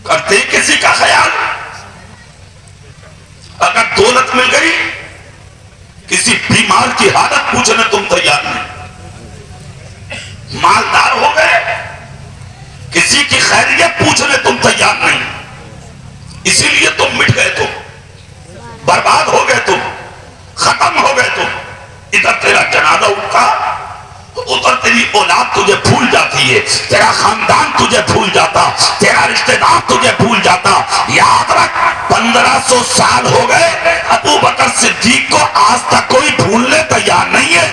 کرتے کسی کا خیال؟ اگر دولت مل گئی کسی بیمار کی حالت پوچھنے تم تیار نہیں، مالدار ہو گئے کسی کی خیریت پوچھنے تم تیار نہیں، اسی لیے تم مٹ گئے، تم برباد ہو گئے، تم ختم ہو گئے، تم ادھر تیرا جنازہ اٹھتا ادھر تیری اولاد تجھے بھول جاتی ہے، تیرا خاندان تجھے بھول جاتا، تیرا رشتہ دار تجھے بھول جاتا۔ یاد رکھ 1500 سال ہو گئے ابو بکر صدیق کو آج تک کوئی بھولنے تیار نہیں ہے۔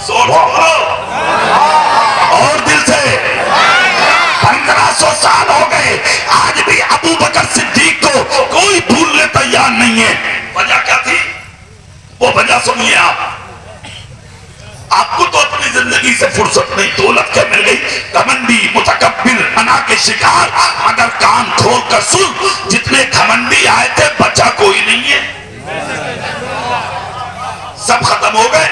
سوچ بولو اور دل سے، 1500 سال ہو گئے آج بھی ابو بکر صدیق کو کوئی بھولنے تیار نہیں ہے۔ وجہ کیا تھی؟ وہ وجہ سنیے آپ کو تو اپنی زندگی سے فرصت نہیں، دولت کیا مل گئی، گھمنڈی متکبر انا کے شکار، مگر کان کھول کر سن، جتنے گھمنڈی آئے تھے بچا کوئی نہیں ہے، سب ختم ہو گئے۔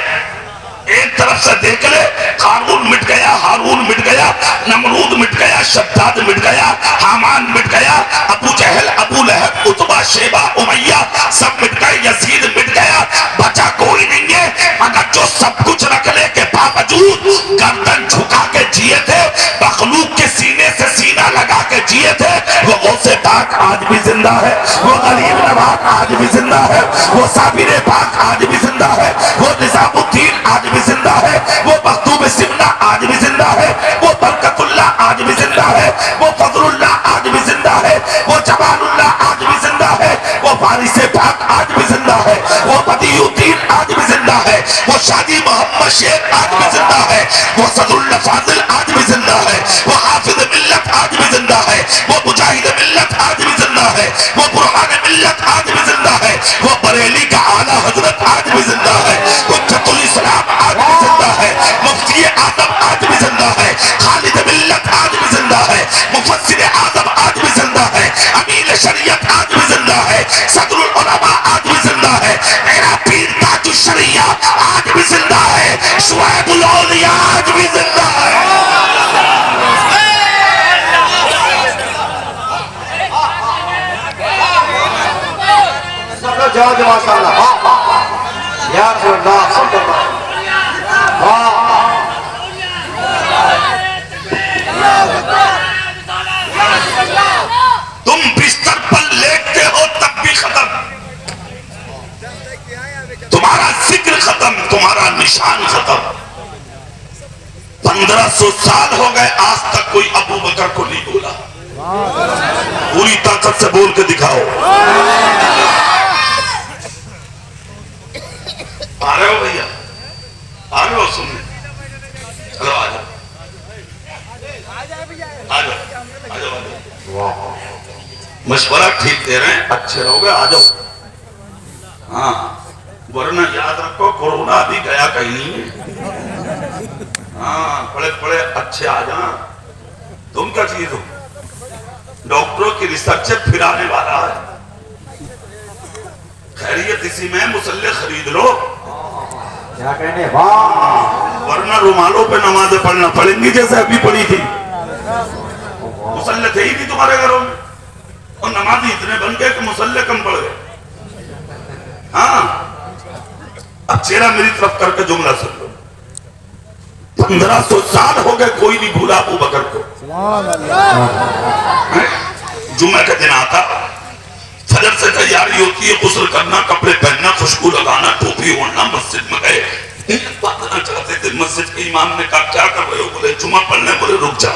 ایک طرف سے دیکھ لے، قارون مٹ گیا، ہارون مٹ گیا، نمرود مٹ گیا، شداد مٹ گیا، حامان مٹ گیا، ابو جہل، ابو لہب، عتبہ، شیبہ، امیہ سب مٹ گئے، یزید مٹ گیا، بچا کوئی نہیں ہے۔ مگر جو سب کچھ رکھنے کے باوجود گردن جھکا کے جیے تھے، مخلوق کے سینے سے سینہ لگا کے جیے تھے، وہ غوث پاک آج بھی زندہ ہے، وہ غریب نواز آج بھی زندہ ہے، وہ صابر پاک آج بھی زندہ ہے، وہ نظام الدین آج بھی زندہ ہے، وہ مخدوم سمنہ آج بھی زندہ ہے، وہ برکت اللہ آج بھی زندہ ہے، وہ فضل اللہ آج بھی زندہ ہے، وہ جمال اللہ آج بھی زندہ ہے، وہ فارس پاک آج بھی زندہ ہے، وہ بدیع الدین آج بھی زندہ ہے، وہ شادی محمد شیر آج بھی زندہ ہے، وہ صدر اللہ فاضل آج بھی زندہ ہے، وہ حافظ ملت آج بھی زندہ ہے، وہ مجاہد ملت آج بھی زندہ ہے، وہ برہان ملت آج بھی زندہ ہے، وہ بریلی کا اعلیٰ حضرت آج بھی زندہ ہے، حجت الاسلام آج بھی زندہ ہے، مفتی اعظم آج بھی زندہ ہے، خالد ملت آج بھی زندہ ہے، مفسر اعظم آج بھی زندہ ہے، امیر شریعت آج بھی زندہ ہے، صدر العلماء آج بھی زندہ ہے، میرا پیر تاج الشریعہ آج بھی زندہ ہے، شعیب الاولیاء آج بھی زندہ ہے۔ جاؤ ماشاءاللہ، یا رسول اللہ صلی اللہ تم بستر پر لیٹتے ہو تب بھی ختم، تمہارا ذکر ختم، تمہارا نشان ختم۔ 1500 سال ہو گئے آج تک کوئی ابو بکر کو نہیں بولا، پوری طاقت سے بول کے دکھاؤ۔ آ رہے ہو بھیا، آ رہے ہو سننے؟ چلو آ جاؤ، آ جاؤ، آ جاؤ، مشورہ ٹھیک دے رہے ہیں، اچھے رہو گے، آ جاؤ۔ ہاں ورنہ یاد رکھو کورونا بھی گیا کہیں نہیں ہے۔ ہاں پڑے پڑے اچھے آ جانا، تم کیا چیز ہو؟ ڈاکٹروں کی ریسرچ سے پھر آنے والا ہے، خیریت اسی میں، مسلح خرید لو، کیا کہنے، واہ ورنہ رومالوں پہ نمازیں پڑھنا پڑیں گی جیسے ابھی پڑھی تھی۔ مسلح تھے ہی نہیں تمہارے گھروں میں، اور نمازی اتنے بن گئے کہ مسلح کم پڑ گئے۔ ہاں اب چہرہ میری طرف کر کے جملہ سن لو، 1500 سال ہو گئے کوئی نہیں بھولا ابو بکر کو۔ جمعہ کا دن آتا، فجر سے تیاری ہوتی ہے، غسل کرنا، کپڑے پہننا، خوشبو لگانا، ٹوپی اوڑھنا، مسجد میں گئے، باتنا چاہتے تھے۔ مسجد کے امام نے کہا کیا کر رہے ہو؟ بولے جمعہ پڑھنے، بولے رک جا۔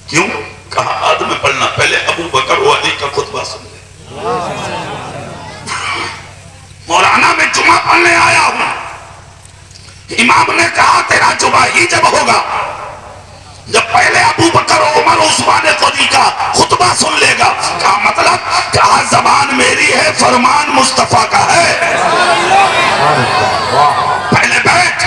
کیوں؟ کہا بعد میں پڑھنا، پہلے ابو بکر و علی کا خطبہ سن لے۔ مولانا میں جمعہ پڑھنے آیا ہوں، امام نے کہا تیرا جمعہ ہی جب ہوگا جب پہلے ابو بکر عمر عثمان غنی کا خطبہ سن لے گا۔ کہا مطلب؟ کہا زبان میری ہے، فرمان مصطفیٰ کا ہے، پہلے بیٹھ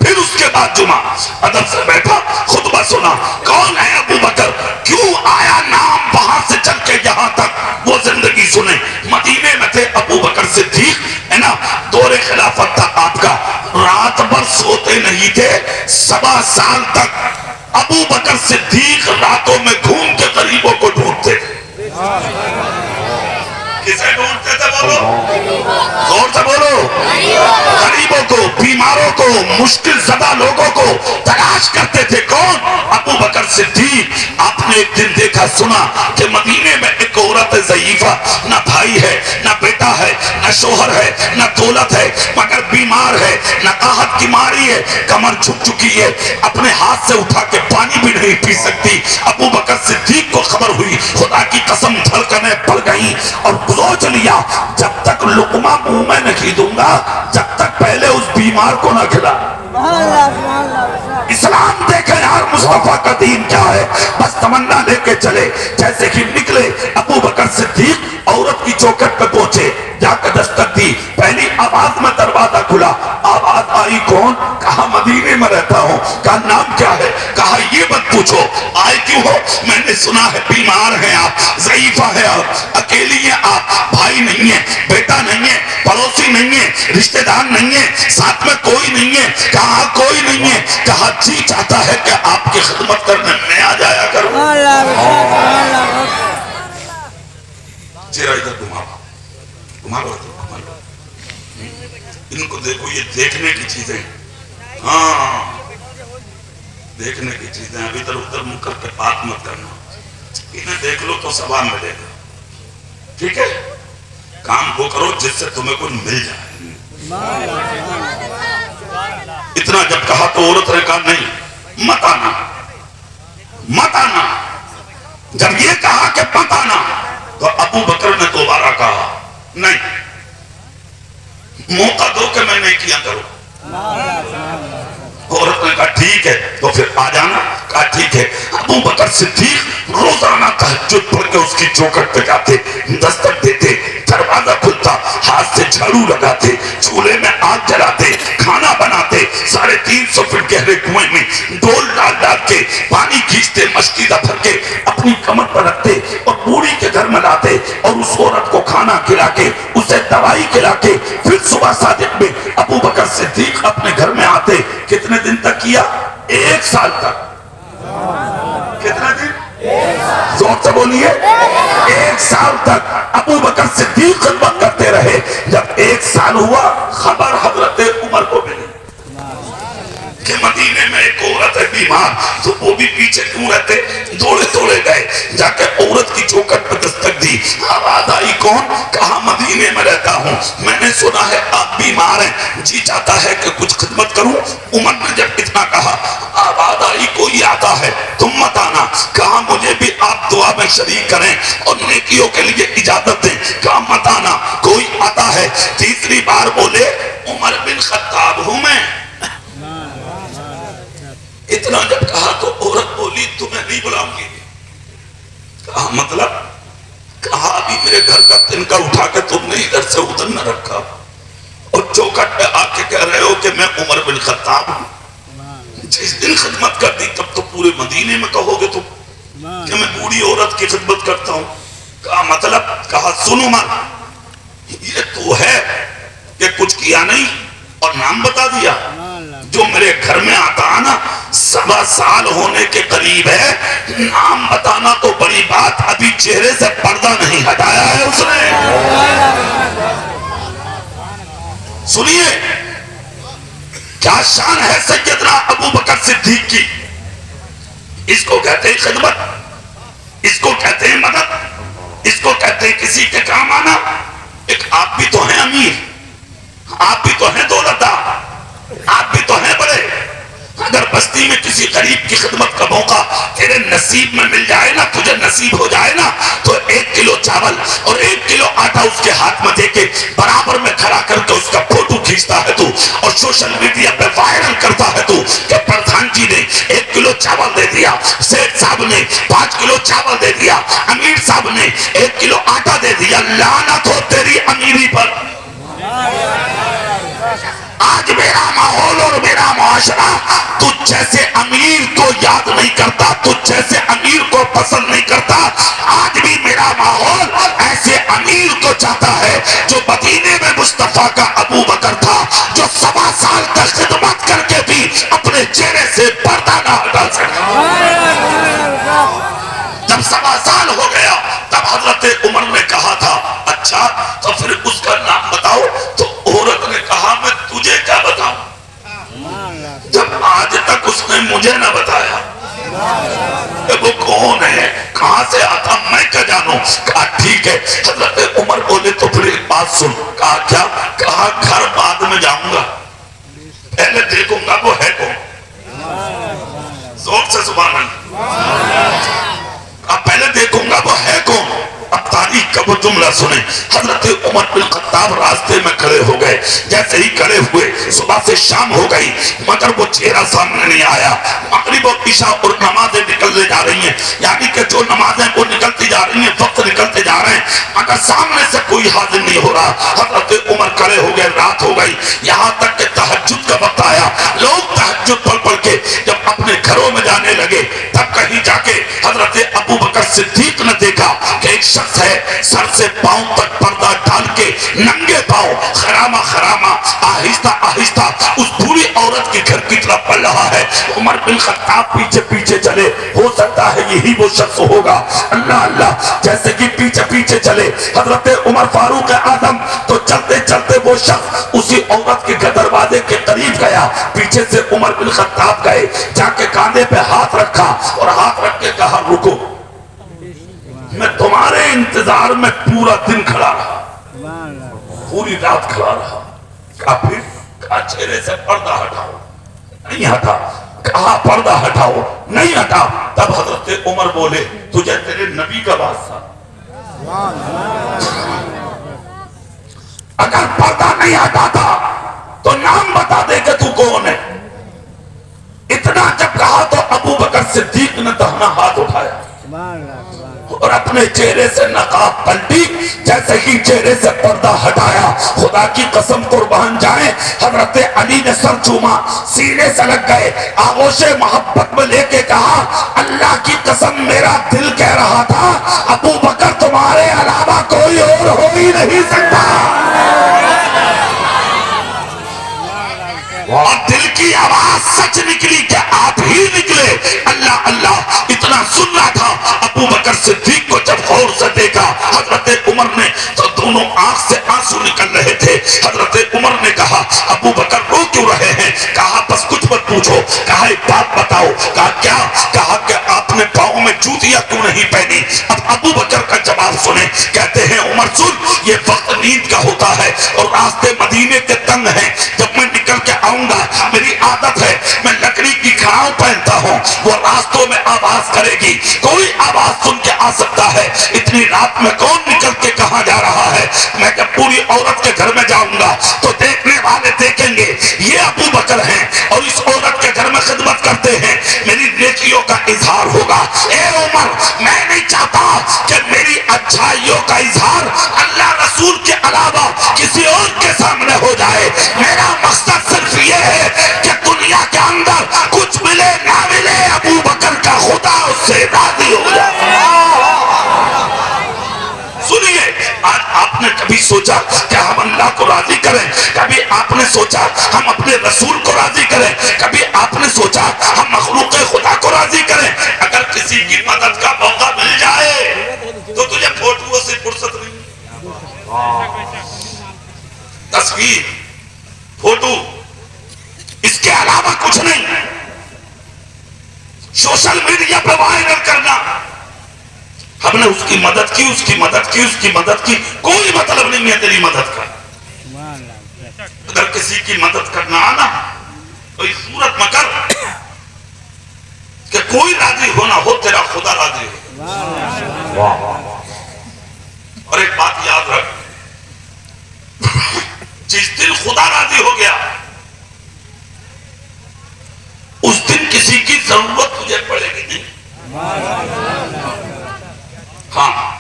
پھر اس کے بعد جمعہ۔ ادب سے بیٹھا، خطبہ سنا، کون ہے ابو بکر، کیوں آیا نام وہاں سے چل کے یہاں تک، وہ زندگی سنے۔ مدینے میں تھے ابو بکر صدیق، ہے نا، دور خلافت تھا آپ کا، رات بھر سوتے نہیں تھے، 7 سال تک ابو بکر صدیق راتوں میں گھوم کے غریبوں کو ڈھونڈتے تھے. کسے ڈھونڈتے تھے بولو؟ زور سے بولو. غریبوں کو, بیماروں کو, مشکل زدہ لوگوں کو تلاش کرتے تھے. کون؟ ابو بکر صدیق. آپ نے ایک دن دیکھا سنا کہ مدینے میں ایک عورت ضعیفہ, نہ بھائی ہے, نہ بیٹا ہے, نہ شوہر ہے, نہ دولت ہے, مگر بیمار ہے, نہ قحط کی ماری ہے, کمر جھک چکی ہے, اپنے ہاتھ سے اٹھا کے پانی بھی نہیں پی سکتی. ابو بکر صدیق کو خبر ہوئی, خدا کی قسم دھڑکنیں بڑھ گئیں اور سوچ لیا جب تک لقمہ منہ میں نہیں دوں گا جب تک پہلے اس بیمار کو نہ کھلا. اسلام دیکھے یار مصطفیٰ کا دین کیا ہے. بس تمنا لے کے چلے. جیسے ہی نکلے ابو بکر صدیق عورت کی چوکھٹ پہ پہنچے, جا کے دستک دی. پہلی آواز میں دروازہ کھلا. آواز آئی کون؟ کہا مدینے میں رہتا ہوں. کہا نام کیا ہے؟ کہا یہ مت پوچھو. آئے کیوں ہو؟ میں نے سنا ہے بیمار ہیں آپ, ضعیفہ ہے آپ, اکیلی ہیں آپ, بھائی نہیں ہے, بیٹا نہیں ہے, پڑوسی نہیں ہے, رشتہ دار نہیں ہے, ساتھ میں کوئی نہیں ہے. کہا کوئی نہیں ہے. کہا جی چاہتا ہے کہ آپ کی خدمت کرنے میں آ جایا کروں. چہرہ ادھر گھماو, ان کو دیکھو, یہ دیکھنے کی چیزیں, ہاں دیکھنے کی چیزیں. ابھی ادھر ادھر منہ کر کے بات مت کرنا. انہیں دیکھ لو تو ثواب ملے گا. ٹھیک ہے, کام وہ کرو جس سے تمہیں کوئی مل جائے. اتنا جب کہا تو عورت نے کہا نہیں مت آنا, مت آنا. جب یہ کہا کہ مت آنا تو ابو بکر نے دوبارہ کہا نہیں, موقع دو کہ میں نہیں کیا کروں. عورت نے کہا ٹھیک ہے تو پھر آ جانا. کہا ٹھیک ہے. ابو بکر صدیق روزانہ تہجد پڑھ کے اس کی چوکھٹ پہ جاتے, دستک دیتے, دروازہ کھلتا, ہاتھ سے جھاڑو لگاتے, چولہے میں آگ جلاتے, کھانا بناتے, 350 فٹ گہرے کنویں میں ڈول ڈال ڈال کے پانی کھینچتے, مشکیزہ بھر کے اپنی کمر پر رکھتے اور بوڑھی کے گھر میں لاتے اور اس عورت کو کھانا کھلا کے, اسے دوائی کھلا کے پھر صبح صادق میں ابو بکر صدیق اپنے گھر میں آتے. کتنے دن تک کیا؟ 1 سال تک. کتنے دن؟ زور سے بولیے. 1 سال تک ابو بکر صدیق خدمت کرتے رہے. جب 1 سال ہوا خبر حضرت عمر کو ملی کہ مدینے میں ایک عورت ہے بیمار, تو وہ بھی پیچھے کیوں رہتے, دوڑے دوڑے گئے, جا کے عورت کی چوکھٹ پہ دستک دی. آواز آئی کون؟ کہا مدینے میں رہتا ہوں, میں نے سنا ہے آپ بیمار ہیں, جی چاہتا ہے کہ کچھ خدمت کروں. عمر نے جب اتنا کہا آواز آئی کوئی آتا ہے, تم مت آنا. کہا مجھے بھی آپ دعا میں شریک کریں اور نیکیوں کے لیے اجازت دیں. کہا مت آنا, کوئی آتا ہے. تیسری بار بولے عمر بن خطاب ہوں میں. اتنا جب کہا تو عورت بولی تمہیں نہیں بلاؤں گی. کہا مطلب؟ کہا ابھی میرے گھر کا تنکا اٹھا کے تم نے ادھر سے ادھر نہ رکھا اور چوکھٹ پہ آ کے کہہ رہے ہو کہ میں عمر بن خطاب ہوں. جس دن خدمت کر دی تب تو پورے مدینے میں کہو گے تم کہ میں بوڑھی عورت کی خدمت کرتا ہوں. کہا مطلب؟ کہا سن عمر, یہ تو ہے کہ کچھ کیا نہیں اور نام بتا دیا. جو میرے گھر میں آتا نا 7 سال ہونے کے قریب ہے, نام بتانا تو بڑی بات, ابھی چہرے سے پردہ نہیں ہٹایا ہے اس نے. سنیے کیا شان ہے سیدنا ابو بکر صدیق کی. اس کو کہتے ہیں خدمت, اس کو کہتے ہیں مدد, اس کو کہتے ہیں کسی کے کام آنا. ایک آپ بھی تو ہیں امیر, آپ بھی تو ہیں دولتدار, آپ بھی تو ہیں بڑے. اگر بستی میں کسی غریب کی خدمت کا موقع تیرے نصیب میں مل جائے نا, تجھے نصیب ہو جائے نا, تو 1 کلو چاول اور 1 کلو آٹا اس کے ہاتھ میں دے کے برابر میں کھڑا کر کے اس کا فوٹو کھینچتا ہے تو, اور سوشل میڈیا پہ وائرل کرتا ہے تو کہ پردھان جی نے 1 کلو چاول دے دیا, سیٹھ صاحب نے 5 کلو چاول دے دیا, امیر صاحب نے 1 کلو آٹا دے دیا. لعنت ہو تیری امیری پر. آج میرا ماحول اور میرا معاشرہ تجھ جیسے امیر کو یاد نہیں کرتا, تجھ جیسے امیر کو پسند نہیں کرتا. آج بھی میرا ماحول ایسے امیر کو چاہتا ہے جو مدینے میں مصطفیٰ کا ابو بکر تھا, جو 7 سال تک خدمت کر کے بھی اپنے اپنے چہرے سے پردہ نہ ہٹا سکا. جب 7 سال ہو گیا تب حضرت عمر نے کہا تھا اچھا تو پھر اس کا نام بتاؤ. تو عورت نے کہا میں تجھے کیا بتاؤں جب آج تک اس نے مجھے نہ بتایا کہ وہ کون ہے کہاں سے آتا میں کیا جانوں. کہا ٹھیک ہے. حضرت عمر بولے تو پھر ایک بات سن. کہا کیا؟ کہا گھر بعد میں جاؤں گا پہلے دیکھوں گا وہ ہے کون. زور سے سبحان اللہ. اب پہلے دیکھوں گا وہ ہے کون. اب تاریخ کا وہ جملہ سنیں. حضرت عمر بن خطاب راستے میں کھڑے ہو گئے. جیسے ہی کھڑے ہوئے صبح سے شام ہو گئی مگر وہ چہرہ سامنے نہیں آیا. مغرب اور عشاء اور نمازیں نکلنے جا رہی ہیں یعنی کہ جو نمازیں وہ نکلتی جا رہی ہیں وقت نکلتے جا رہے ہیں مگر سامنے سے کوئی حاضر نہیں ہو رہا. حضرت عمر کھڑے ہو گئے. رات ہو گئی یہاں تک کہ تہجد کا وقت آیا. لوگ تہجد پڑھ پڑھ کے جب اپنے گھروں میں جانے لگے تب کہیں جا کے حضرت ابو بکر صدیق نے دیکھا کہ ایک شخص ہے سر سے پاؤں تک پردہ ڈال کے ننگے پاؤں خرامہ خرامہ آہستہ آہستہ اس بوڑھی عورت کے گھر کی طرف بڑھ رہا ہے. عمر بن خطاب پیچھے پیچھے چلے. ہو سکتا ہے یہی وہ شخص ہوگا. اللہ اللہ. جیسے کہ پیچھے پیچھے چلے حضرت عمر فاروق اعظم تو چلتے چلتے وہ شخص اسی عورت کے دروازے کے قریب گیا. پیچھے سے عمر بن خطاب گئے جا کے کاندھے پہ ہاتھ رکھا اور ہاتھ رکھ کے کہا رکو میں تمہارے انتظار میں پورا دن کھڑا رہا پوری رات کھڑا رہا. کہا پھر؟ کہا چہرے سے پردہ ہٹاؤ. نہیں ہٹا. کہا پردہ ہٹاؤ. نہیں ہٹا. تب حضرت عمر بولے تجھے تیرے نبی کا واسطہ اگر پردہ نہیں ہٹاتا تو نام بتا دے کہ تو کون ہے. اتنا جب کہا تو ابو بکر صدیق نے دہنا ہاتھ اٹھایا اور اپنے چہرے سے نقاب پلٹی. جیسے ہی چہرے سے پردہ ہٹایا خدا کی قسم قربان جائیں حضرت علی نے سر چوما سینے سے لگ گئے آغوش محبت میں لے کے کہا اللہ کی قسم میرا دل کہہ رہا تھا ابو بکر تمہارے علاوہ کوئی اور ہو ہی نہیں سکتا. اور دل کی آواز سچ نکلی کہ آپ ہی نکلے. اللہ اللہ. اتنا سننا تھا. ابو بکر صدیق کو جب غور سے دیکھا حضرت عمر نے تو دونوں آنکھ سے آنسو نکل رہے تھے. حضرت عمر نے کہا ابو بکر رو کیوں رہے ہیں؟ کہا بس کچھ مت پوچھو. کہا ایک بات بتاؤ. کہا کیا؟ کہا کہ آپ نے پاؤں میں جوتیاں کیوں نہیں پہنی؟ اب ابو بکر کا جواب سنیں. کہتے ہیں عمر سن یہ وقت نیند کا ہوتا ہے اور راستے مدینے کے تنگ ہیں. جب میں نکل کے آؤں گا میری عادت ہے میں لکڑی کی کھاؤں پہنتا ہوں وہ راستوں میں آواز کرے گی. کوئی آواز سن کے آ سکتا ہے. اتنی رات میں کون نکل کے کہاں جا رہا ہے؟ میں جب پوری عورت کے گھر میں جاؤں گا تو دیکھنے والے دیکھیں گے یہ ابو بکر ہیں اور اس عورت کے گھر میں خدمت کرتے ہیں. میری نیکیوں کا اظہار ہوگا. اے عمر میں نہیں چاہتا کہ میری اچھائیوں کا اظہار اللہ رسول کے علاوہ کسی اور کے سامنے ہو جائے. میرا مقصد صرف یہ ہے کہ دنیا کے اندر کچھ ملے نہ ملے ابو بکر کا خدا اس سے راضی ہو جائے. سنیے آج آپ نے کبھی سوچا کہ ہم اللہ کو راضی کریں؟ کبھی آپ نے سوچا ہم اپنے رسول کو راضی کریں؟ کبھی آپ نے سوچا ہم مخلوق خدا کو راضی کریں؟ اگر کسی کی مدد کا موقع مل جائے تو تجھے فوٹو سے فرصت نہیں. تصویر فوٹو اس کے علاوہ کچھ نہیں. سوشل میڈیا پہ وائرل کرنا ہم نے اس کی مدد کی اس کی مدد کی اس کی مدد کی کوئی مطلب نہیں ہے تیری مدد کا. اگر کسی کی مدد کرنا آنا تو اس صورت میں کر کہ کوئی راضی ہونا ہو تیرا خدا راضی ہو. اور ایک بات یاد رکھ جس دن خدا راضی ہو گیا اس دن کسی کی ضرورت تجھے پڑے گی نہیں. ہاں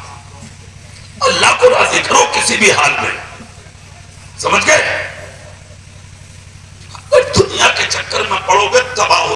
اللہ کو راضی کرو کسی بھی حال میں. سمجھ گئے؟ دنیا کے چکر میں پڑو گے تباہ ہو